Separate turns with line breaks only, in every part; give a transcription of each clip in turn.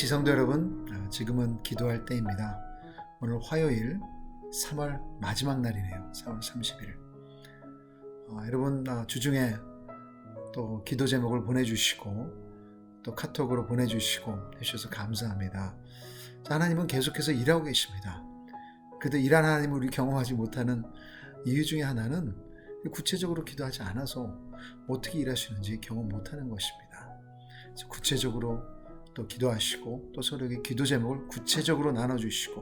지성도 여러분, 지금은 기도할 때입니다. 오늘 화요일 3월 마지막 날이네요. 4월 30일. 여러분 주중에 또 기도 제목을 보내주시고 또 카톡으로 보내주시고 해주셔서 감사합니다. 자, 하나님은 계속해서 일하고 계십니다. 그래도 일하는 하나님을 우리 경험하지 못하는 이유 중에 하나는 구체적으로 기도하지 않아서 어떻게 일하시는지 경험 못하는 것입니다. 그래서 구체적으로 또 기도하시고 또 서로에게 기도 제목을 구체적으로 나눠주시고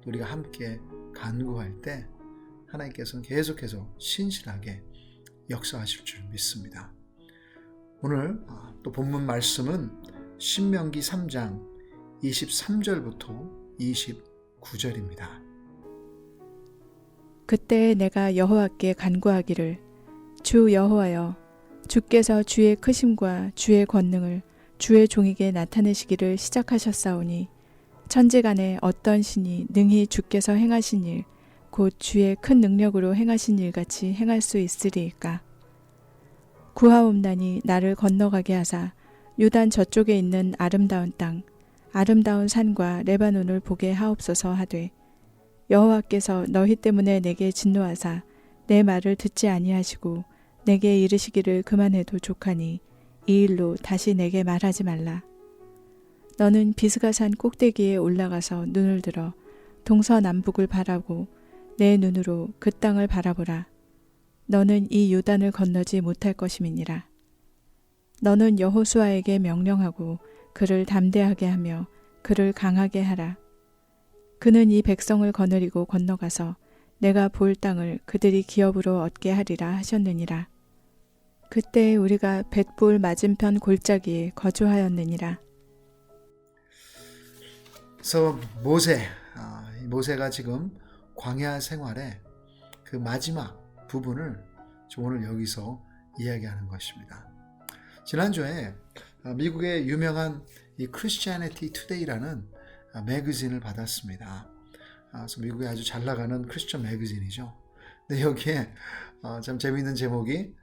또 우리가 함께 간구할 때 하나님께서는 계속해서 신실하게 역사하실 줄 믿습니다. 오늘 또 본문 말씀은 신명기 3장 23절부터 29절입니다.
그때 내가 여호와께 간구하기를 주 여호와여 주께서 주의 크심과 주의 권능을 주의 종에게 나타내시기를 시작하셨사오니 천지간에 어떤 신이 능히 주께서 행하신 일 곧 주의 큰 능력으로 행하신 일같이 행할 수 있으리이까. 구하옵나니 나를 건너가게 하사 요단 저쪽에 있는 아름다운 땅 아름다운 산과 레바논을 보게 하옵소서 하되 여호와께서 너희 때문에 내게 진노하사 내 말을 듣지 아니하시고 내게 이르시기를 그만해도 족하니 이 일로 다시 내게 말하지 말라. 너는 비스가산 꼭대기에 올라가서 눈을 들어 동서남북을 바라고 내 눈으로 그 땅을 바라보라. 너는 이 요단을 건너지 못할 것임이니라. 너는 여호수아에게 명령하고 그를 담대하게 하며 그를 강하게 하라. 그는 이 백성을 거느리고 건너가서 내가 볼 땅을 그들이 기업으로 얻게 하리라 하셨느니라. 그때 우리가 벳불 맞은편 골짜기에 거주하였느니라.
그래서 모세가 지금 광야 생활의 그 마지막 부분을 오늘 여기서 이야기하는 것입니다. 지난주에 미국의 유명한 이 Christianity Today라는 매거진을 받았습니다. 그래서 미국에 아주 잘 나가는 크리스천 매거진이죠. 근데 여기에 참 재미있는 제목이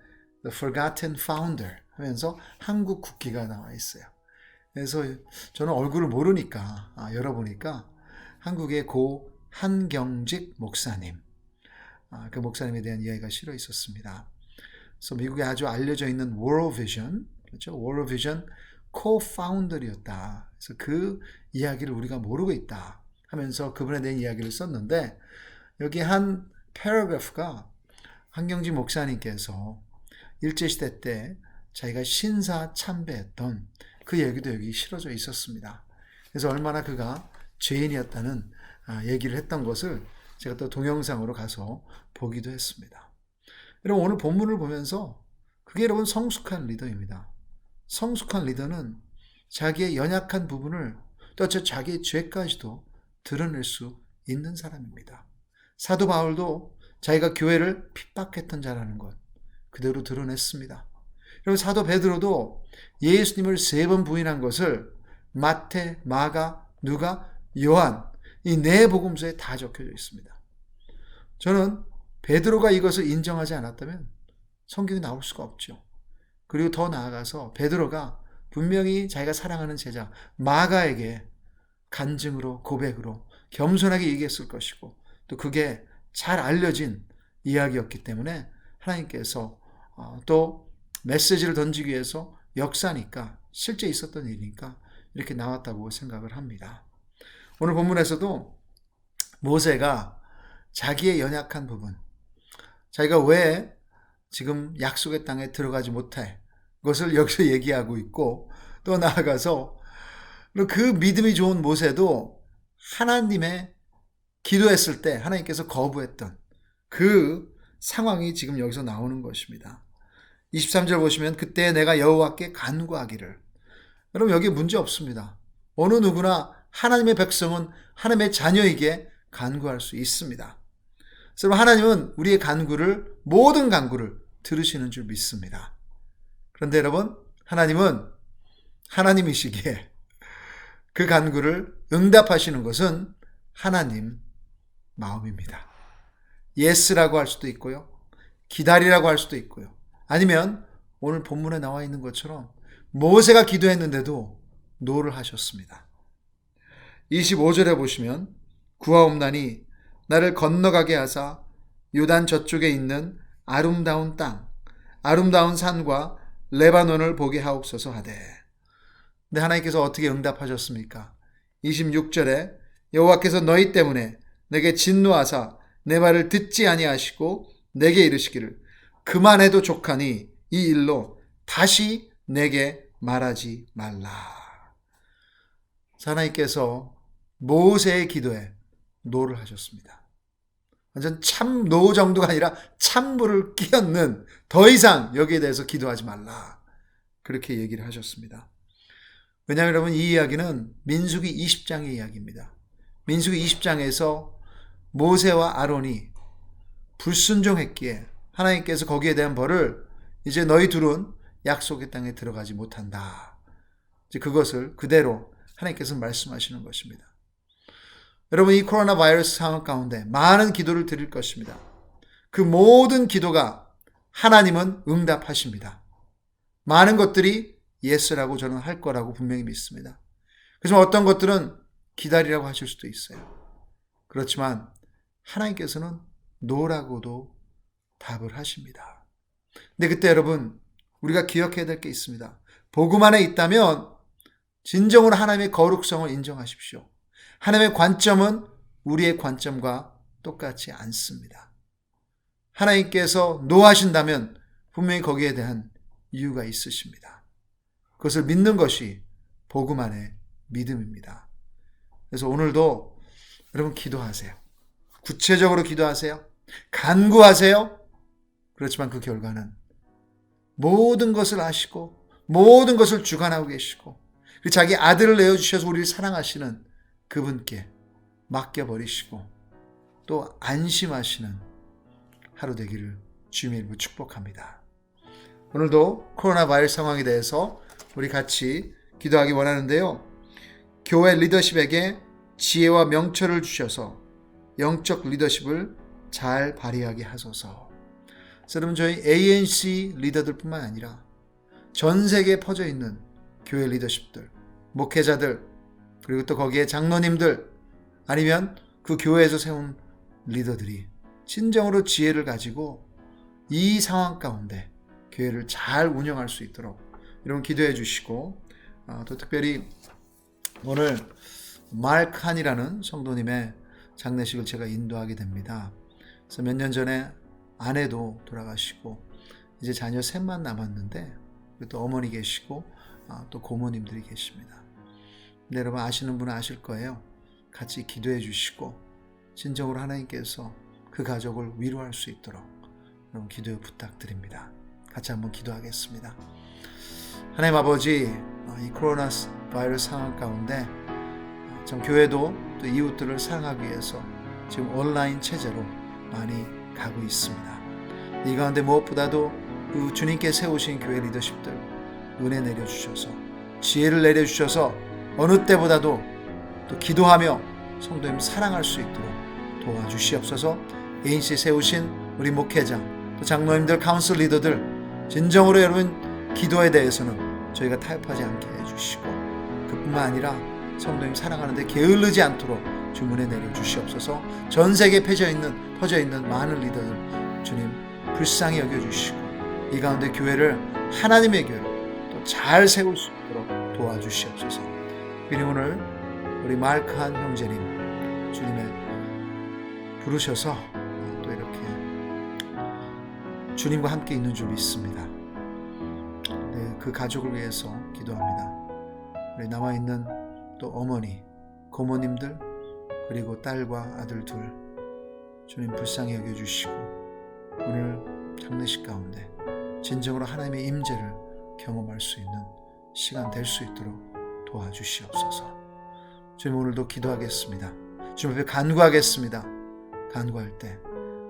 The Forgotten Founder 하면서 한국 국기가 나와 있어요. 그래서 저는 얼굴을 모르니까 열어보니까 한국의 고 한경직 목사님, 그 목사님에 대한 이야기가 실려 있었습니다. 그래서 미국에 아주 알려져 있는 World Vision, 그렇죠? World Vision co-founder이었다. 그래서 그 이야기를 우리가 모르고 있다 하면서 그분에 대한 이야기를 썼는데 여기 한 패러그래프가 한경직 목사님께서 일제시대 때 자기가 신사 참배했던 그 얘기도 여기 실어져 있었습니다. 그래서 얼마나 그가 죄인이었다는 얘기를 했던 것을 제가 또 동영상으로 가서 보기도 했습니다. 여러분 오늘 본문을 보면서 그게 여러분 성숙한 리더입니다. 성숙한 리더는 자기의 연약한 부분을 또 자기의 죄까지도 드러낼 수 있는 사람입니다. 사도 바울도 자기가 교회를 핍박했던 자라는 것 그대로 드러냈습니다. 여러분 사도 베드로도 예수님을 3번 부인한 것을 마태, 마가, 누가, 요한 이 4복음서에 다 적혀져 있습니다. 저는 베드로가 이것을 인정하지 않았다면 성경이 나올 수가 없죠. 그리고 더 나아가서 베드로가 분명히 자기가 사랑하는 제자 마가에게 간증으로 고백으로 겸손하게 얘기했을 것이고 또 그게 잘 알려진 이야기였기 때문에 하나님께서 또 메시지를 던지기 위해서 역사니까 실제 있었던 일이니까 이렇게 나왔다고 생각을 합니다. 오늘 본문에서도 모세가 자기의 연약한 부분, 자기가 왜 지금 약속의 땅에 들어가지 못해 그것을 여기서 얘기하고 있고 또 나아가서 그 믿음이 좋은 모세도 하나님의 기도했을 때 하나님께서 거부했던 그 상황이 지금 여기서 나오는 것입니다. 23절 보시면 그때 내가 여호와께 간구하기를. 여러분 여기 문제 없습니다. 어느 누구나 하나님의 백성은 하나님의 자녀에게 간구할 수 있습니다. 그래서 하나님은 우리의 간구를 모든 간구를 들으시는 줄 믿습니다. 그런데 여러분 하나님은 하나님이시기에 그 간구를 응답하시는 것은 하나님 마음입니다. 예스라고 할 수도 있고요. 기다리라고 할 수도 있고요. 아니면 오늘 본문에 나와 있는 것처럼 모세가 기도했는데도 노를 하셨습니다. 25절에 보시면 구하옵나니 나를 건너가게 하사 요단 저쪽에 있는 아름다운 땅, 아름다운 산과 레바논을 보게 하옵소서 하되. 근데 하나님께서 어떻게 응답하셨습니까? 26절에 여호와께서 너희 때문에 내게 진노하사 내 말을 듣지 아니하시고 내게 이르시기를 그만해도 족하니 이 일로 다시 내게 말하지 말라. 하나님께서 모세의 기도에 노를 하셨습니다. 완전 참 노 정도가 아니라 찬물을 끼얹는, 더 이상 여기에 대해서 기도하지 말라, 그렇게 얘기를 하셨습니다. 왜냐하면 여러분, 이 이야기는 민수기 20장의 이야기입니다. 민수기 20장에서 모세와 아론이 불순종했기에 하나님께서 거기에 대한 벌을 이제 너희 둘은 약속의 땅에 들어가지 못한다, 이제 그것을 그대로 하나님께서 말씀하시는 것입니다. 여러분, 이 코로나 바이러스 상황 가운데 많은 기도를 드릴 것입니다. 그 모든 기도가 하나님은 응답하십니다. 많은 것들이 예스라고 저는 할 거라고 분명히 믿습니다. 그래서 어떤 것들은 기다리라고 하실 수도 있어요. 그렇지만 하나님께서는 노라고도 답을 하십니다. 근데 그때 여러분, 우리가 기억해야 될 게 있습니다. 복음 안에 있다면 진정으로 하나님의 거룩성을 인정하십시오. 하나님의 관점은 우리의 관점과 똑같지 않습니다. 하나님께서 노하신다면 분명히 거기에 대한 이유가 있으십니다. 그것을 믿는 것이 복음 안의 믿음입니다. 그래서 오늘도 여러분 기도하세요. 구체적으로 기도하세요. 간구하세요. 그렇지만 그 결과는 모든 것을 아시고 모든 것을 주관하고 계시고 자기 아들을 내어주셔서 우리를 사랑하시는 그분께 맡겨버리시고 또 안심하시는 하루 되기를 주님의 이름으로 축복합니다. 오늘도 코로나 바이러스 상황에 대해서 우리 같이 기도하기 원하는데요. 교회 리더십에게 지혜와 명철을 주셔서 영적 리더십을 잘 발휘하게 하소서. 여러분, 저희 ANC 리더들 뿐만 아니라 전 세계에 퍼져 있는 교회 리더십들, 목회자들, 그리고 또 거기에 장로님들, 아니면 그 교회에서 세운 리더들이 진정으로 지혜를 가지고 이 상황 가운데 교회를 잘 운영할 수 있도록 여러분 기도해 주시고, 또 특별히 오늘 말칸이라는 성도님의 장례식을 제가 인도하게 됩니다. 그래서 몇 년 전에 아내도 돌아가시고 이제 자녀 셋만 남았는데 또 어머니 계시고 또 고모님들이 계십니다. 근데 여러분 아시는 분은 아실 거예요. 같이 기도해 주시고 진정으로 하나님께서 그 가족을 위로할 수 있도록 여러분 기도 부탁드립니다. 같이 한번 기도하겠습니다. 하나님 아버지, 이 코로나 바이러스 상황 가운데 참 교회도 또 이웃들을 사랑하기 위해서 지금 온라인 체제로 많이 가고 있습니다. 이 가운데 무엇보다도 그 주님께 세우신 교회 리더십들 은혜 내려주셔서 지혜를 내려주셔서 어느 때보다도 또 기도하며 성도님 사랑할 수 있도록 도와주시옵소서. ANC에 세우신 우리 목회자 또 장로님들, 카운슬 리더들 진정으로 여러분 기도에 대해서는 저희가 타협하지 않게 해주시고 그뿐만 아니라 성도님 사랑하는데 게을르지 않도록 주문에 내려주시옵소서. 전 세계에 퍼져 있는 많은 리더들 주님 불쌍히 여겨주시고 이 가운데 교회를 하나님의 교회로 또 잘 세울 수 있도록 도와주시옵소서. 그리고 오늘 우리 마르크한 형제님 주님의 부르셔서 또 이렇게 주님과 함께 있는 줄 믿습니다. 네, 그 가족을 위해서 기도합니다. 우리 남아있는 또 어머니, 고모님들 그리고 딸과 아들 둘 주님 불쌍히 여겨주시고 오늘 장례식 가운데 진정으로 하나님의 임재를 경험할 수 있는 시간 될 수 있도록 도와주시옵소서. 주님 오늘도 기도하겠습니다. 주님 앞에 간구하겠습니다. 간구할 때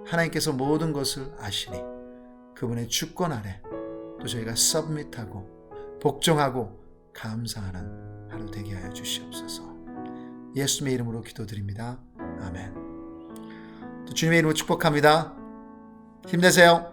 하나님께서 모든 것을 아시니 그분의 주권 아래 또 저희가 서브밋하고 복종하고 감사하는 하루 되게 하여 주시옵소서. 예수님의 이름으로 기도드립니다. 아멘. 또 주님의 이름으로 축복합니다. 힘내세요.